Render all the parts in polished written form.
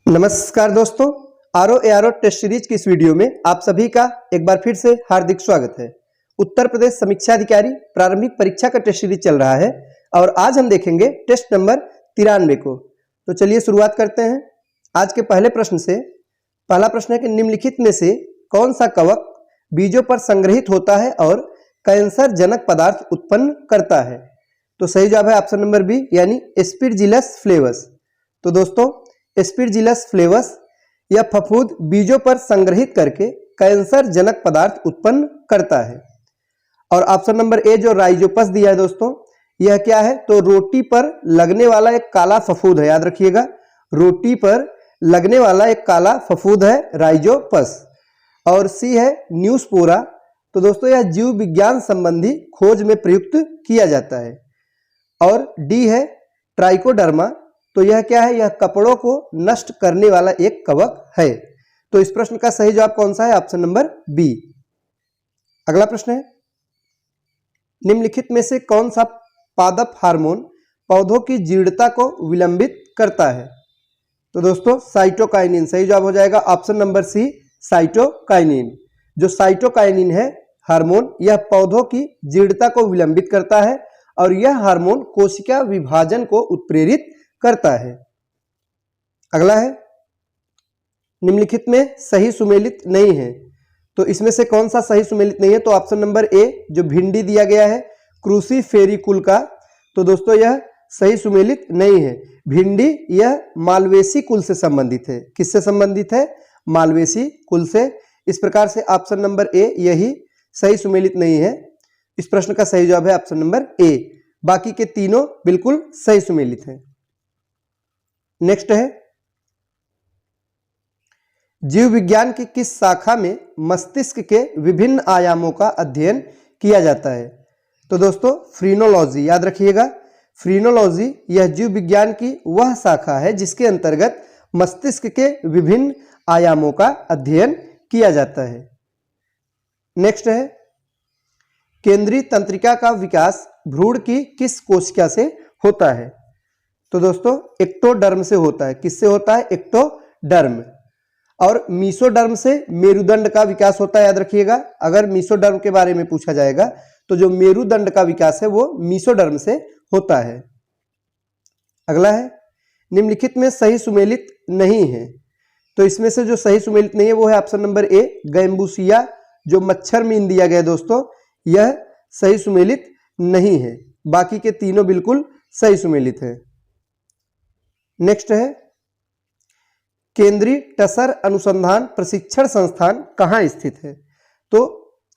नमस्कार दोस्तों, RO ARO test series की इस वीडियो में आप सभी का एक बार फिर से हार्दिक स्वागत है। उत्तर प्रदेश समीक्षा अधिकारी प्रारंभिक परीक्षा का टेस्ट सीरीज चल रहा है और आज हम देखेंगे टेस्ट नंबर 93 को। तो चलिए शुरुआत करते हैं आज के पहले प्रश्न से। पहला प्रश्न है कि निम्नलिखित में से कौन सा कवक बीजों पर संग्रहित होता है और कैंसर जनक पदार्थ उत्पन्न करता है। तो सही जवाब है ऑप्शन नंबर बी यानी एस्परजिलस फ्लेवस। तो दोस्तों एस्परजिलस फ्लेवस यह फफूंद बीजों पर संग्रहित करके कैंसर जनक पदार्थ उत्पन्न करता है। और ऑप्शन नंबर ए जो राइजोपस दिया है दोस्तों, यह क्या है तो रोटी पर लगने वाला एक काला फफूंद है। याद रखिएगा, रोटी पर लगने वाला एक काला फफूंद है राइजोपस। और सी है न्यूस्पोरा। तो दोस्तों यह जीव विज्ञान संबंधी खोज में प्रयुक्त किया जाता है। और डी है ट्राइकोडर्मा। तो यह क्या है, यह कपड़ों को नष्ट करने वाला एक कवक है। तो इस प्रश्न का सही जवाब कौन सा है, ऑप्शन नंबर बी। अगला प्रश्न है निम्नलिखित में से कौन सा पादप हार्मोन पौधों की जीर्णता को विलंबित करता है। तो दोस्तों साइटोकाइनिन सही जवाब हो जाएगा ऑप्शन नंबर सी साइटोकाइनिन। जो साइटोकाइनिन है हार्मोन, यह पौधों की जीर्णता को विलंबित करता है और यह हार्मोन कोशिका विभाजन को उत्प्रेरित करता है। अगला है निम्नलिखित में सही सुमेलित नहीं है। तो इसमें से कौन सा सही सुमेलित नहीं है, तो ऑप्शन नंबर ए जो भिंडी दिया गया है क्रूसीफेरी कुल का, तो दोस्तों यह सही सुमेलित नहीं है। भिंडी यह मालवेसी कुल से संबंधित है। किससे संबंधित है, मालवेसी कुल से। इस प्रकार से ऑप्शन नंबर ए यही सही सुमेलित नहीं है। इस प्रश्न का सही जवाब है ऑप्शन नंबर ए। बाकी के तीनों बिल्कुल सही सुमेलित हैं। नेक्स्ट है जीव विज्ञान की किस शाखा में मस्तिष्क के विभिन्न आयामों का अध्ययन किया जाता है। तो दोस्तों फ्रीनोलॉजी। याद रखिएगा, फ्रीनोलॉजी यह जीव विज्ञान की वह शाखा है जिसके अंतर्गत मस्तिष्क के विभिन्न आयामों का अध्ययन किया जाता है। नेक्स्ट है केंद्रीय तंत्रिका का विकास भ्रूण की किस कोशिका से होता है। तो दोस्तों एक्टोडर्म से होता है। किससे होता है, एक्टोडर्म। और मीसोडर्म से मेरुदंड का विकास होता है। याद रखिएगा, अगर मीसोडर्म के बारे में पूछा जाएगा तो जो मेरुदंड का विकास है वो मीसोडर्म से होता है। अगला है निम्नलिखित में सही सुमेलित नहीं है। तो इसमें से जो सही सुमेलित नहीं है वो है ऑप्शन नंबर ए गैम्बूसिया। जो मच्छर मीन दिया गया दोस्तों, यह सही सुमेलित नहीं है। बाकी के तीनों बिल्कुल सही सुमेलित है। नेक्स्ट है केंद्रीय टसर अनुसंधान प्रशिक्षण संस्थान कहाँ स्थित है। तो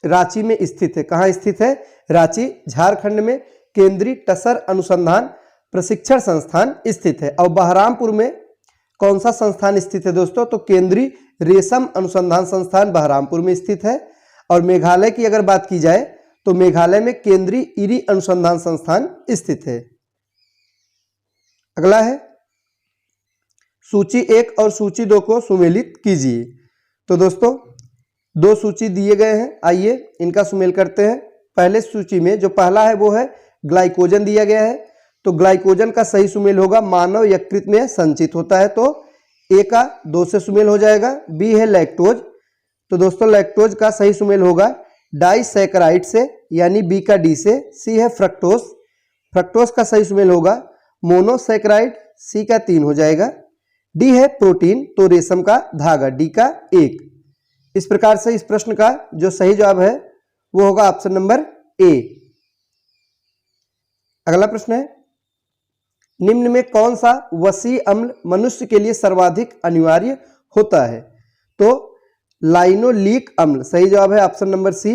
रांची में स्थित है। कहाँ स्थित है, रांची झारखंड में केंद्रीय टसर अनुसंधान प्रशिक्षण संस्थान स्थित है। और बहरामपुर में कौन सा संस्थान स्थित है दोस्तों, तो केंद्रीय रेशम अनुसंधान संस्थान बहरामपुर में स्थित है। और मेघालय की अगर बात की जाए तो मेघालय में केंद्रीय इरी अनुसंधान संस्थान स्थित है। अगला है सूची 1 और सूची 2 को सुमेलित कीजिए। तो दोस्तों दो सूची दिए गए हैं, आइए इनका सुमेल करते हैं। पहले सूची में जो पहला है वो है ग्लाइकोजन दिया गया है। तो ग्लाइकोजन का सही सुमेल होगा मानव यकृत में संचित होता है। तो ए का 2 से सुमेल हो जाएगा। बी है लैक्टोज। तो दोस्तों लैक्टोज का सही सुमेल होगा डाइसैकेराइड से, यानी बी का डी से। सी है फ्रक्टोज। फ्रक्टोज का सही सुमेल होगा मोनोसैकेराइड। सी का 3 हो जाएगा। डी है प्रोटीन, तो रेशम का धागा, डी का 1। इस प्रकार से इस प्रश्न का जो सही जवाब है वो होगा ऑप्शन नंबर ए। अगला प्रश्न है निम्न में कौन सा वसीय अम्ल मनुष्य के लिए सर्वाधिक अनिवार्य होता है। तो लाइनोलीक अम्ल सही जवाब है ऑप्शन नंबर सी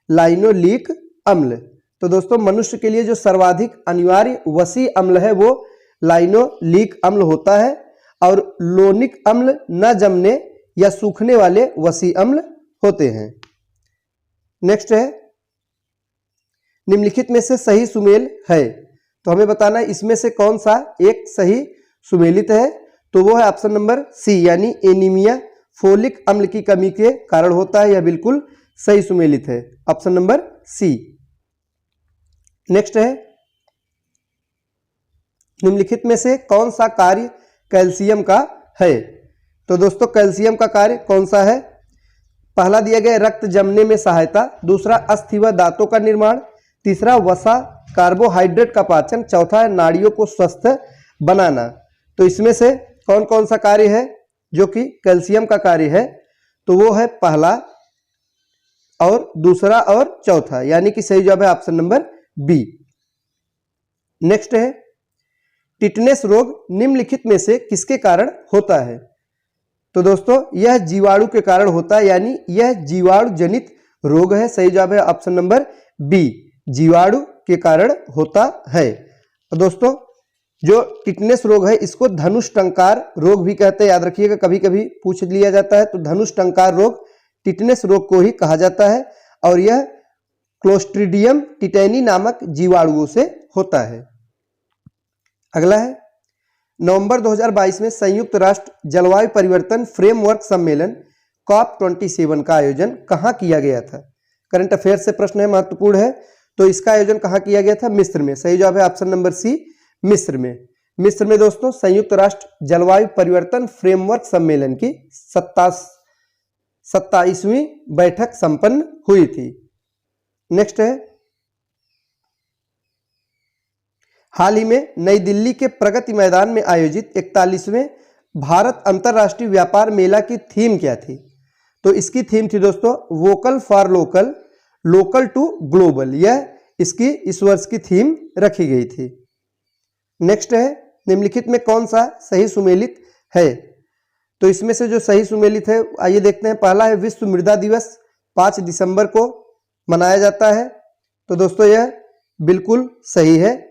लाइनोलीक अम्ल। तो दोस्तों मनुष्य के लिए जो सर्वाधिक अनिवार्य वसीय अम्ल है वो लाइनोलीक अम्ल होता है। और लोनिक अम्ल न जमने या सूखने वाले वसीय अम्ल होते हैं। नेक्स्ट है निम्नलिखित में से सही सुमेल है। तो हमें बताना है इसमें से कौन सा एक सही सुमेलित है। तो वो है ऑप्शन नंबर सी यानी एनीमिया फोलिक अम्ल की कमी के कारण होता है। यह बिल्कुल सही सुमेलित है, ऑप्शन नंबर सी। नेक्स्ट है निम्नलिखित में से कौन सा कार्य कैल्शियम का है। तो दोस्तों कैल्शियम का कार्य कौन सा है? पहला दिया गया रक्त जमने में सहायता, दूसरा अस्थि व दांतों का निर्माण, तीसरा वसा कार्बोहाइड्रेट का पाचन, चौथा है नाड़ियों को स्वस्थ बनाना। तो इसमें से कौन कौन सा कार्य है जो कि कैल्शियम का कार्य है? तो वो है पहला और दूसरा और चौथा, यानी कि सही जवाब है ऑप्शन नंबर बी। नेक्स्ट है टिटनेस रोग निम्नलिखित में से किसके कारण होता है? तो दोस्तों यह जीवाणु के कारण होता है, यानी यह जीवाणु जनित रोग है। सही जवाब है ऑप्शन नंबर बी, जीवाणु के कारण होता है। तो दोस्तों जो टिटनेस रोग है इसको धनुष टंकार रोग भी कहते हैं, याद रखिएगा, कभी कभी पूछ लिया जाता है। तो धनुष टंकार रोग टिटनेस रोग को ही कहा जाता है और यह क्लोस्ट्रीडियम टिटेनी नामक जीवाणुओं से होता है। अगला है नवंबर 2022 में संयुक्त राष्ट्र जलवायु परिवर्तन फ्रेमवर्क सम्मेलन COP27 का आयोजन कहां किया गया था? करंट अफेयर से प्रश्न है, महत्वपूर्ण है। तो इसका आयोजन कहां किया गया था? मिस्र में। सही जवाब है ऑप्शन नंबर सी, मिस्र में। मिस्र में दोस्तों संयुक्त राष्ट्र जलवायु परिवर्तन फ्रेमवर्क सम्मेलन की 27वीं बैठक संपन्न हुई थी। नेक्स्ट है हाल ही में नई दिल्ली के प्रगति मैदान में आयोजित 41वें भारत अंतर्राष्ट्रीय व्यापार मेला की थीम क्या थी? तो इसकी थीम थी दोस्तों vocal for local, local to global. यह इसकी इस वर्ष की थीम रखी गई थी। नेक्स्ट है निम्नलिखित में कौन सा सही सुमेलित है? तो इसमें से जो सही सुमेलित है आइए देखते हैं। पहला है विश्व मृदा दिवस 5 दिसंबर को मनाया जाता है। तो दोस्तों यह बिल्कुल सही है।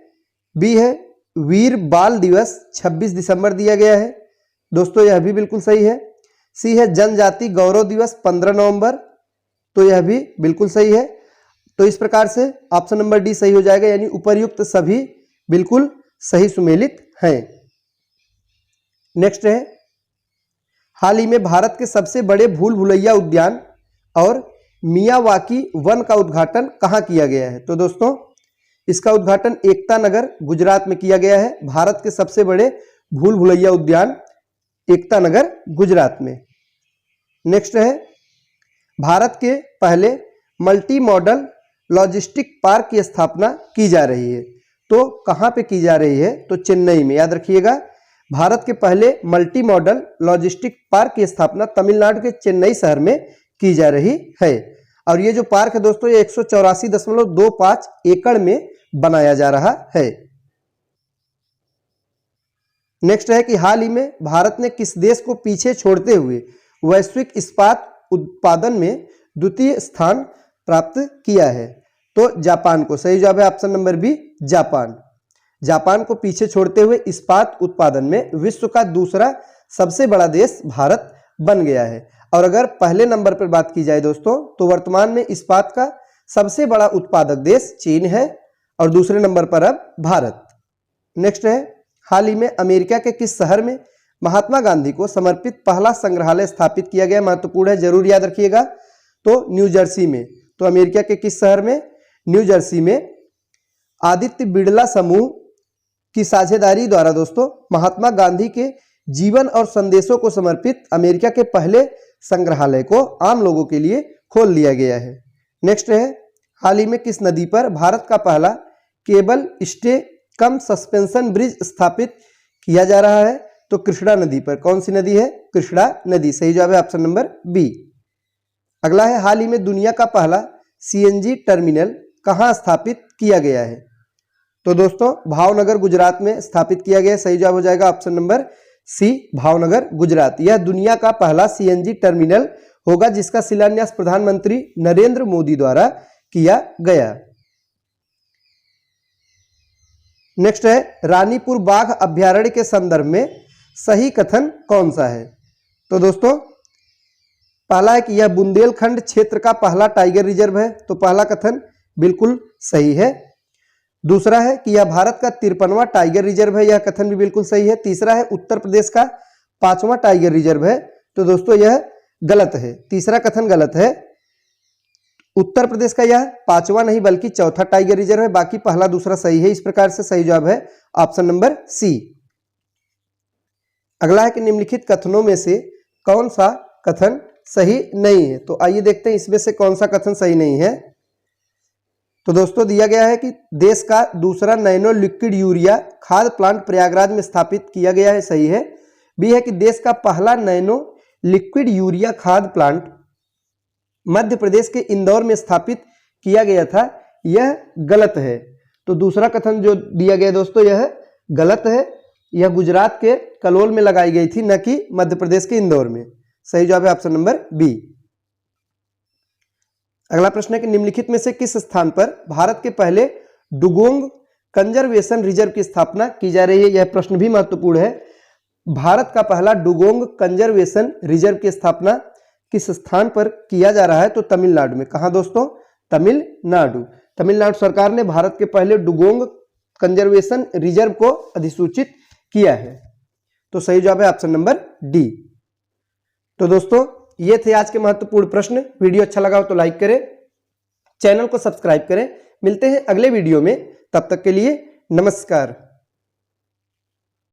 बी है वीर बाल दिवस 26 दिसंबर दिया गया है। दोस्तों यह भी बिल्कुल सही है। सी है जनजाति गौरव दिवस 15 नवंबर। तो यह भी बिल्कुल सही है। तो इस प्रकार से ऑप्शन नंबर डी सही हो जाएगा, यानी उपर्युक्त सभी बिल्कुल सही सुमेलित हैं। नेक्स्ट है हाल ही में भारत के सबसे बड़े भूल भुलैया उद्यान और मियावाकी वन का उद्घाटन कहाँ किया गया है? तो दोस्तों इसका उद्घाटन एकता नगर गुजरात में किया गया है। भारत के सबसे बड़े भूल भुलैया उद्यान एकता नगर गुजरात में। नेक्स्ट है भारत के पहले मल्टी मॉडल लॉजिस्टिक पार्क की स्थापना की जा रही है। तो कहां पे की जा रही है? तो चेन्नई में। याद रखिएगा भारत के पहले मल्टी मॉडल लॉजिस्टिक पार्क की स्थापना तमिलनाडु के चेन्नई शहर में की जा रही है। और ये जो पार्क है दोस्तों ये 184.25 एकड़ में बनाया जा रहा है। नेक्स्ट है कि हाल ही में भारत ने किस देश को पीछे छोड़ते हुए वैश्विक इस्पात उत्पादन में द्वितीय स्थान प्राप्त किया है? तो जापान को। सही जवाब है option number B, Japan. Japan को पीछे छोड़ते हुए इस्पात उत्पादन में विश्व का दूसरा सबसे बड़ा देश भारत बन गया है। और अगर पहले नंबर पर बात की जाए दोस्तों तो वर्तमान में इस्पात का सबसे बड़ा उत्पादक देश चीन है और दूसरे नंबर पर अब भारत। नेक्स्ट है हाल ही में अमेरिका के किस शहर में महात्मा गांधी को समर्पित पहला संग्रहालय स्थापित किया गया? महत्वपूर्ण है, जरूर याद रखिएगा। तो न्यू जर्सी में। तो अमेरिका के किस शहर में? न्यू जर्सी में। आदित्य बिड़ला समूह की साझेदारी द्वारा दोस्तों महात्मा गांधी के जीवन और संदेशों को समर्पित अमेरिका के पहले संग्रहालय को आम लोगों के लिए खोल दिया गया है। नेक्स्ट है हाल ही में किस नदी पर भारत का पहला केबल स्टे कम सस्पेंशन ब्रिज स्थापित किया जा रहा है? तो कृष्णा नदी पर। कौन सी नदी है? कृष्णा नदी। सही जवाब है ऑप्शन नंबर बी। अगला है हाल ही में दुनिया का पहला सीएनजी टर्मिनल कहां स्थापित किया गया है? तो दोस्तों भावनगर गुजरात में स्थापित किया गया। सही जवाब हो जाएगा option number C, Bhavnagar Gujarat. यह दुनिया का पहला सीएनजी टर्मिनल होगा जिसका शिलान्यास प्रधानमंत्री नरेंद्र मोदी द्वारा किया गया। नेक्स्ट है रानीपुर बाघ अभ्यारण्य के संदर्भ में सही कथन कौन सा है? तो दोस्तों पहला है कि यह बुंदेलखंड क्षेत्र का पहला टाइगर रिजर्व है। तो पहला कथन बिल्कुल सही है। दूसरा है कि यह भारत का 53वां टाइगर रिजर्व है। यह कथन भी बिल्कुल सही है। तीसरा है उत्तर प्रदेश का 5वां टाइगर रिजर्व है। तो दोस्तों यह गलत है, तीसरा कथन गलत है। उत्तर प्रदेश का यह 5वां नहीं बल्कि 4था टाइगर रिजर्व है। बाकी पहला दूसरा सही है। इस प्रकार से सही जवाब है ऑप्शन नंबर सी। अगला है कि निम्नलिखित कथनों में से कौन सा कथन सही नहीं है? तो आइए देखते हैं इसमें से कौन सा कथन सही नहीं है। तो दोस्तों दिया गया है कि देश का दूसरा नैनो लिक्विड यूरिया खाद प्लांट प्रयागराज में स्थापित किया गया है, सही है। बी है कि देश का पहला नैनो लिक्विड यूरिया खाद प्लांट मध्य प्रदेश के इंदौर में स्थापित किया गया था, यह गलत है। तो दूसरा कथन जो दिया गया दोस्तों यह गलत है, यह गुजरात के कलोल में लगाई गई थी, न कि मध्य प्रदेश के इंदौर में। सही जवाब है ऑप्शन नंबर बी। अगला प्रश्न है कि निम्नलिखित में से किस स्थान पर भारत के पहले डुगोंग कंजर्वेशन रिजर्व की स्थापना की जा रही है? यह प्रश्न भी महत्वपूर्ण है। भारत का पहला डुगोंग कंजर्वेशन रिजर्व की स्थापना किस स्थान पर किया जा रहा है? तो तमिलनाडु में। कहां दोस्तों? तमिलनाडु। तमिलनाडु सरकार ने भारत के पहले डुगोंग कंजर्वेशन रिजर्व को अधिसूचित किया है। तो सही जवाब है ऑप्शन नंबर डी। तो दोस्तों ये थे आज के महत्वपूर्ण प्रश्न। वीडियो अच्छा लगा हो तो लाइक करें, चैनल को सब्सक्राइब करें। मिलते हैं अगले वीडियो में, तब तक के लिए नमस्कार।